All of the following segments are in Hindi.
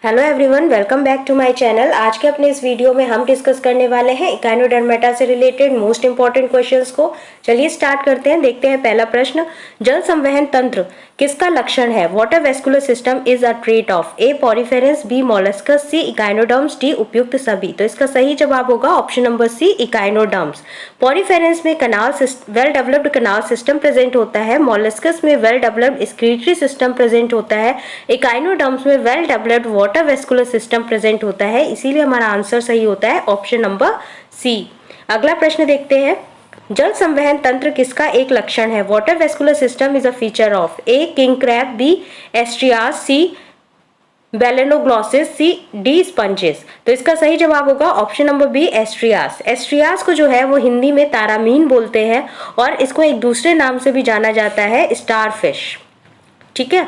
Hello everyone, welcome back to my channel. आज के अपने इस वीडियो में हम डिस्कस करने वाले हैं इकाइनोडर्मेटा से रिलेटेड मोस्ट इंपॉर्टेंट क्वेश्चंस को। चलिए स्टार्ट करते हैं। देखते हैं पहला प्रश्न, जल संवहन तंत्र किसका लक्षण है? Water vascular system is a trait of A Porifera, B molluscs, C echinoderms, D उपयुक्त सभी। तो इसका सही जवाब होगा option number C, echinoderms. Porifera में well developed canal system present होता है। मोलस्कस में well developed excretory system present होता है। इकाइनोडर्म्स में well developed water vascular system present होता है। इसीलिए हमारा आंसर सही होता है ऑप्शन नंबर सी। अगला प्रश्न देखते हैं, जल संवहन तंत्र किसका एक लक्षण है? Water vascular system is a feature of A king crab, B Asterias, C Balanoglossus, C D sponges. तो इसका सही जवाब होगा option number B, Asterias. Asterias को जो है वो हिंदी में तारामीन बोलते हैं और इसको एक दूसरे नाम से भी जाना जाता है, स्टारफिश। ठीक है,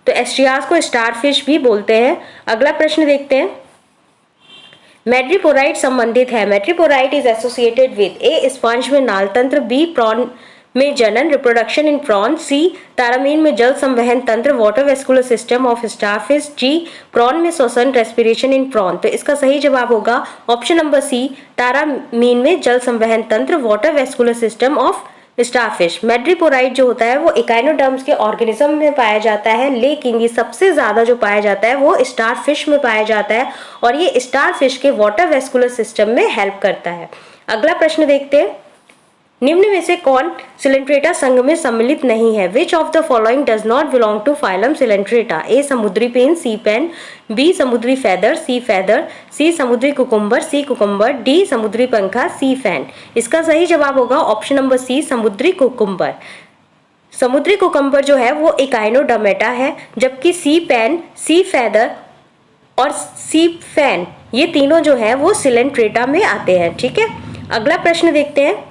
तो एस्ट्रियास को स्टारफिश भी बोलते हैं। अगला प्रश्न देखते हैं, मैड्रीपोराइट संबंधित है। मैड्रीपोराइट is associated with A sponge में नाल तंत्र, बी प्रॉन में जनन रिप्रोडक्शन इन प्रॉन, सी तारामीन में जल संवहन तंत्र water vascular system of starfish, जी प्रॉन में श्वसन रेस्पिरेशन इन प्रॉन। तो इसका सही जवाब होगा ऑप्शन नंबर सी, तारामीन में जल संवहन तंत्र water vascular system of starfish. मैड्रीपोराइट जो होता है वो इकाइनोडर्म्स के ऑर्गेनिज्म में पाया जाता है, लेकिन ये सबसे ज्यादा जो पाया जाता है वो स्टारफिश में पाया जाता है और ये स्टारफिश के वाटर वेस्कुलर सिस्टम में हेल्प करता है। अगला प्रश्न देखते हैं, निम्न में से कौन सिलेंट्रेटा संघ में सम्मिलित नहीं है? Which of the following does not belong to phylum Coelenterata? A समुद्री पेन, सी पेन, बी समुद्री फेदर, सी फेदर, सी समुद्री कुकुम्बर, सी कुकुम्बर, डी समुद्री पंखा, सी फैन। इसका सही जवाब होगा ऑप्शन नंबर सी, समुद्री कुकुम्बर। समुद्री कुकुम्बर जो है वो इकाइनोडर्मेटा है, जबकि सी पेन, सी फेदर और सी फैन ये तीनों जो है वो सिलेंट्रेटा में आते हैं। ठीक है, अगला प्रश्न देखते हैं,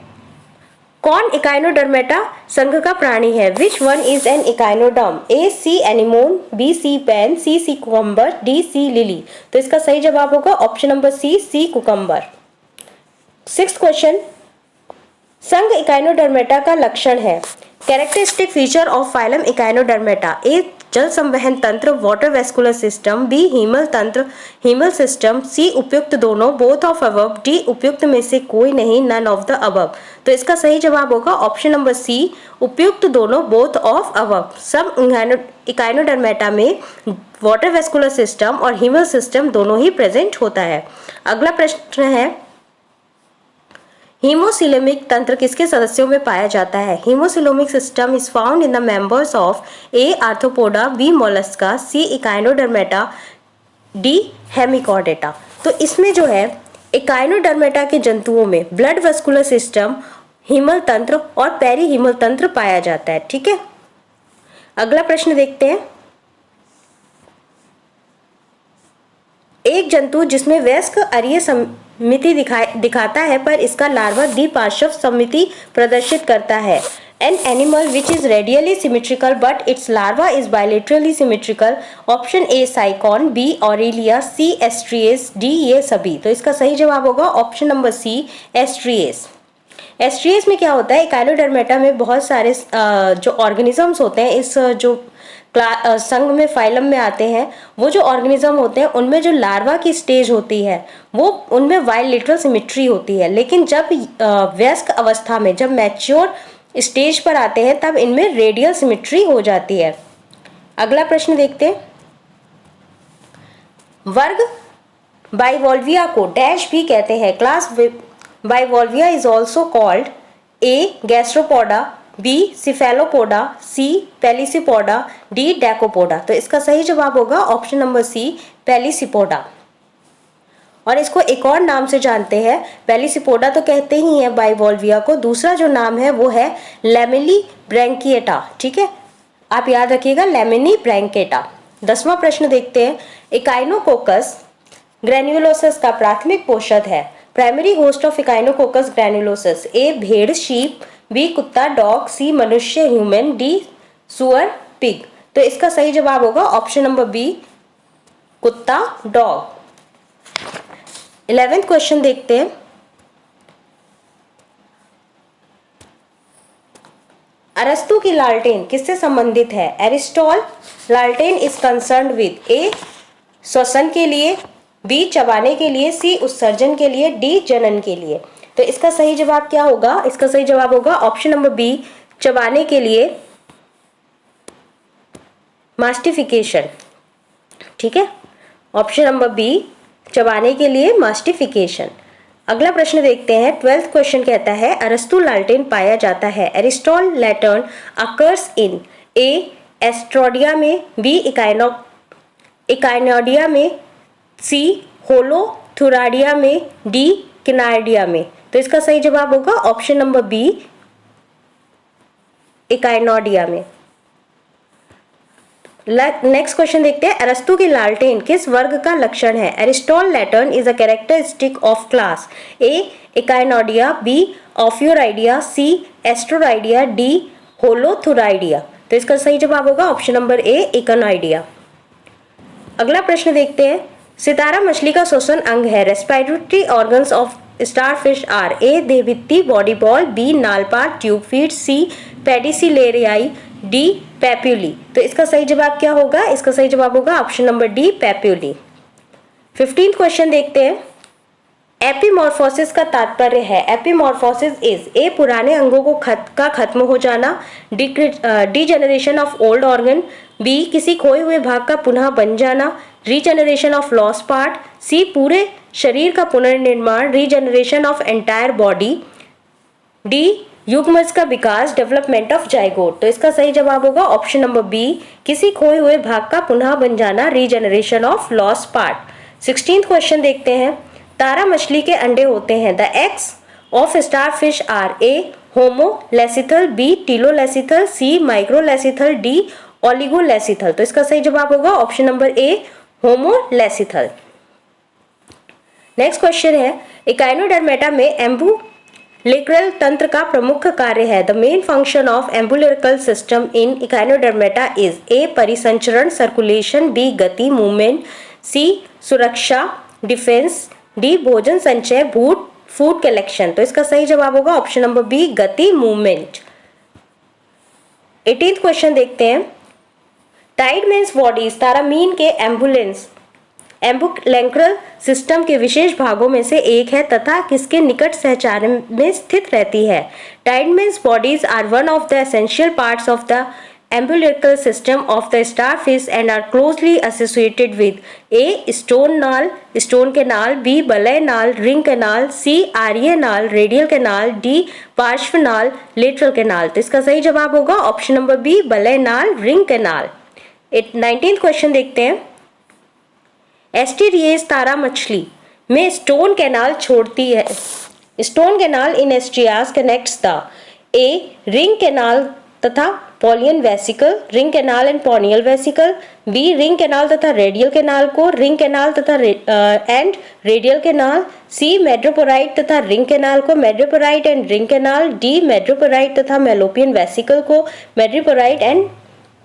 कौन इकाइनोडर्मेटा संघ का प्राणी है? Which one is an echinoderm? A sea anemone, B sea pen, C cucumber, D sea lily. तो इसका सही जवाब होगा option number C cucumber. 6th question, संघ इकाइनोडर्मेटा का लक्षण है। Characteristic feature of phylum echinodermata, A जल संवहन तंत्र water vascular system, B haemal तंत्र हीमल सिस्टम, सी उपयुक्त दोनों बोथ ऑफ अबव, डी उपयुक्त में से कोई नहीं नन ऑफ द अबव। तो इसका सही जवाब होगा ऑप्शन नंबर सी, उपयुक्त दोनों बोथ ऑफ अबव। सब इकाइनोडर्मेटा में वाटर वेस्कुलर सिस्टम और हीमल सिस्टम दोनों ही प्रेजेंट होता है। अगला प्रश्न है, हीमोसिलेमिक तंत्र किसके सदस्यों में पाया जाता है? Haemocoelomic system is found in the members of A arthropoda, B mollusca, C echinodermata, D hemichordata. तो इसमें जो है इकाइनोडर्मेटा के जंतुओं में ब्लड वेस्कुलर सिस्टम, हीमल तंत्र और पेरी हीमल तंत्र पाया जाता है। ठीक है, अगला प्रश्न देखते हैं, एक जंतु जिसमें वयस्क अरीय समिति दिखाता है पर इसका लार्वा द्विपार्श्व समिति प्रदर्शित करता है। An animal which is radially symmetrical but its larva is bilaterally symmetrical. Option A sycon, B aurelia, C asterias, D ये सभी। तो इसका सही जवाब होगा ऑप्शन नंबर सी, एस्ट्रिएस। एस्ट्रिएस में क्या होता है, इकाइनोडर्मेटा में बहुत सारे जो ऑर्गेनिजम्स होते हैं इस जो संघ में फाइलम में आते हैं, वो जो ऑर्गेनिज्म होते हैं उनमें जो लार्वा की स्टेज होती है वो उनमें बायलेटरल सिमेट्री होती है, लेकिन जब वयस्क अवस्था में जब मैच्योर स्टेज पर आते हैं तब इनमें रेडियल सिमेट्री हो जाती है। अगला प्रश्न देखते हैं, वर्ग बाइवॉल्विया को डैश भी कहते हैं? Class bivalvia is also called A gastropoda, B cephalopoda, C pelecypoda, D decapoda. तो इसका सही जवाब होगा ऑप्शन नंबर सी, पेलिसिपोडा। और इसको एक और नाम से जानते हैं, पेलिसिपोडा तो कहते ही हैं बाइवॉल्विया को, दूसरा जो नाम है वो है लैमेली ब्रैंकिएटा। ठीक है, आप याद रखिएगा, लैमिनी ब्रैंकेटा। 10वां प्रश्न देखते हैं, इकाइनोकोकस ग्रैन्युलोसस का प्राथमिक पोषक है। प्राइमरी होस्ट ऑफ इकाइनोकोकस ग्रैन्युलोसस, ए भेड़ शीप, बी कुत्ता डॉग, सी मनुष्य ह्यूमन, डी सुअर पिग। तो इसका सही जवाब होगा ऑप्शन नंबर बी, कुत्ता डॉग। 11th क्वेश्चन देखते हैं, अरस्तु की लालटेन किससे संबंधित है? एरिस्टॉल लालटेन इज कंसर्न्ड विद ए श्वसन के लिए, बी चबाने के लिए, सी उत्सर्जन के लिए, डी जनन के लिए। तो इसका सही जवाब क्या होगा? इसका सही जवाब होगा ऑप्शन नंबर बी, चबाने के लिए, मास्टिफिकेशन। ठीक है, ऑप्शन नंबर बी, चबाने के लिए मास्टिफिकेशन। अगला प्रश्न देखते हैं। 12th क्वेश्चन कहता है अरस्तु लालटेन पाया जाता है। एरिस्टॉल लैटर्न अकर्स इन ए एस्ट्रोडिया में, बी इकाइनोडिया में, सी होलोथुराडिया में, डी किनार्डिया में। तो इसका सही जवाब होगा ऑप्शन नंबर बी, इकाइनोडिया में। नेक्स्ट क्वेश्चन देखते हैं। अरस्तु की लालटेन किस वर्ग का लक्षण है? Aristotle lantern is a characteristic of class A echinoidea, B ophiuroidea, C asteroidea, D holothuroidea. तो इसका सही जवाब होगा ऑप्शन नंबर ए, इकाइनोडिया। अगला प्रश्न देखते हैं। सितारा मछली का श्वसन अंग है। Respiratory organs of starfish are A देहभित्ति बॉडी बॉल, बी नालपार tube feet, C pedicellariae, D papulae. तो इसका सही जवाब क्या होगा? इसका सही जवाब होगा option number D, papulae. 15th question देखते हैं। एपीमॉर्फोसिस का तात्पर्य है। एपीमॉर्फोसिस इज ए पुराने अंगों को खत्म हो जाना, degeneration of old organ, B किसी खोए हुए भाग का पुनः बन जाना, regeneration of lost part, C पूरे शरीर का पुनर्निर्माण, regeneration of entire body, D युग्मज का विकास, डेवलपमेंट ऑफ जाइगोट। तो इसका सही जवाब होगा ऑप्शन नंबर बी, किसी खोए हुए भाग का पुनः बन जाना, regeneration of lost part. 16th question देखते हैं। तारा मछली के अंडे होते हैं। The eggs of starfish are A homolecithal, B telolecithal, C microlecithal, D oligolecithal. तो इसका सही जवाब होगा option number A, homolecithal. Next question है। इकाइनोडर्मेटा में एम्बुलिक्रल तंत्र का प्रमुख कार्य है। The main function of ambulacral system in echinodermata is A परिसंचरण सर्कुलेशन, बी गति मूवमेंट, सी सुरक्षा डिफेंस, डी भोजन संचय फूड कलेक्शन। तो इसका सही जवाब होगा ऑप्शन नंबर बी, गति मूवमेंट। 18th क्वेश्चन देखते हैं। टाइडमैन्स बॉडीज तारामीन के एम्बुलेंक्रल सिस्टम के विशेष भागों में से एक है तथा किसके निकट सहचार में स्थित रहती है? Tiedemann's bodies are one of the essential parts of the umbilical system of the starfish and are closely associated with A. stone canal, B. balay नाल ring canal, C. आर्य नाल radial canal, D. पार्श्व नाल lateral canal। तो इसका सही जवाब होगा ऑप्शन नंबर बी, balay नाल ring canal। 19th क्वेश्चन देखते हैं। एस्टेरिएस तारा मछली में स्टोन कैनाल छोड़ती है। Stone canal in asterias connects the A ring canal तथा polian vesicle, ring canal and पोनियल वेसिकल, बी रिंग कैनाल तथा रेडियल कैनाल को, रिंग कैनाल तथा and radial canal, C madreporite तथा रिंग कैनाल को, madreporite and ring canal, D madreporite तथा मेलोपियन वेसिकल को, मेड्रोपोराइट एंड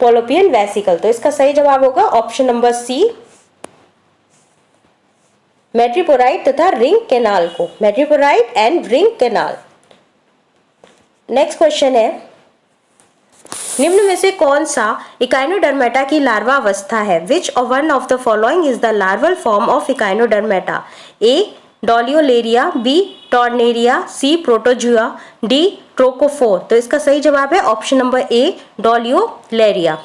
पोलोपियन वेसिकल। तो इसका सही जवाब होगा ऑप्शन नंबर सी, मेड्रोपोराइट तथा रिंग कैनाल को, madreporite and ring canal. Next question है। निम्न में से कौन सा इकाइनोडर्मेटा की लार्वा अवस्था है? Which one of the following is the larval form of echinodermata? A doliolaria, B tornaria, C protozoea, D trochophore. तो इसका सही जवाब है option number A, doliolaria.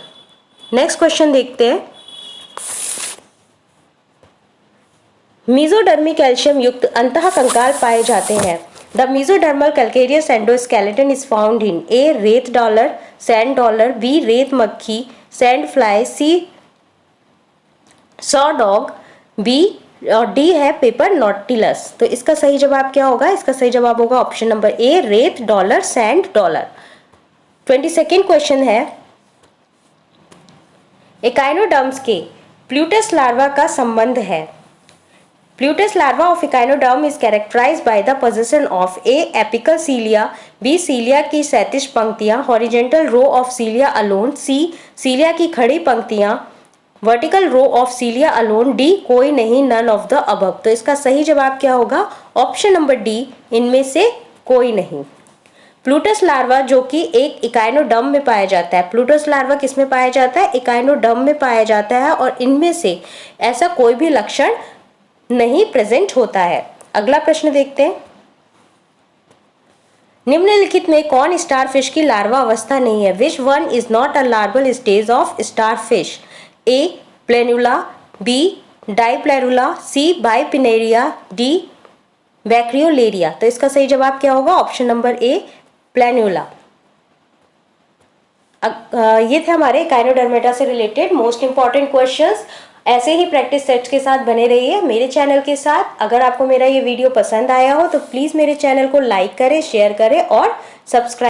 Next question देखते हैं। मेसोडर्मी कैल्शियम युक्त अंतःकंकाल पाए जाते हैं। The mesodermal calcareous endoskeleton is found in A रेत डॉलर, सैंड डॉलर, बी रेत मक्खी, sand fly, C saw dog, B और डी है पेपर नॉटिलस। तो इसका सही जवाब क्या होगा? इसका सही जवाब होगा ऑप्शन नंबर ए, रेत dollar, sand dollar. 22nd question है। इकाइनोडर्म्स के प्लूटस लार्वा का संबंध है। Plutus larva of echinoderm is characterized by the possession of A. apical cilia, B. cilia की क्षैतिज पंक्तियां, horizontal row of cilia alone, C. cilia की खड़ी पंक्तियां, vertical row of cilia alone, D. कोई नहीं, none of the above। तो इसका सही जवाब क्या होगा? ऑप्शन नंबर डी, इनमें से कोई नहीं। प्लूटस लार्वा जो कि एक इकाइनोडर्म में पाया जाता है। प्लूटस लार्वा किस में पाया जाता है? इकाइनोडर्म में पाया जाता है और इनमें से ऐसा कोई भी लक्षण नहीं प्रेजेंट होता है। अगला प्रश्न देखते हैं, निम्नलिखित में कौन स्टारफिश की लार्वा अवस्था नहीं है? Which one is not a larval stage of starfish? A planula, B dipleurula, C bipinnaria, D brachiolaria. तो इसका सही जवाब क्या होगा? Option number A planula. ये थे हमारे काइनोडर्मेटा से रिलेटेड मोस्ट इंपॉर्टेंट क्वेश्चंस। ऐसे ही प्रैक्टिस सेट्स के साथ बने रहिए मेरे चैनल के साथ। अगर आपको मेरा ये वीडियो पसंद आया हो तो प्लीज़ मेरे चैनल को लाइक करें, शेयर करें और सब्सक्राइब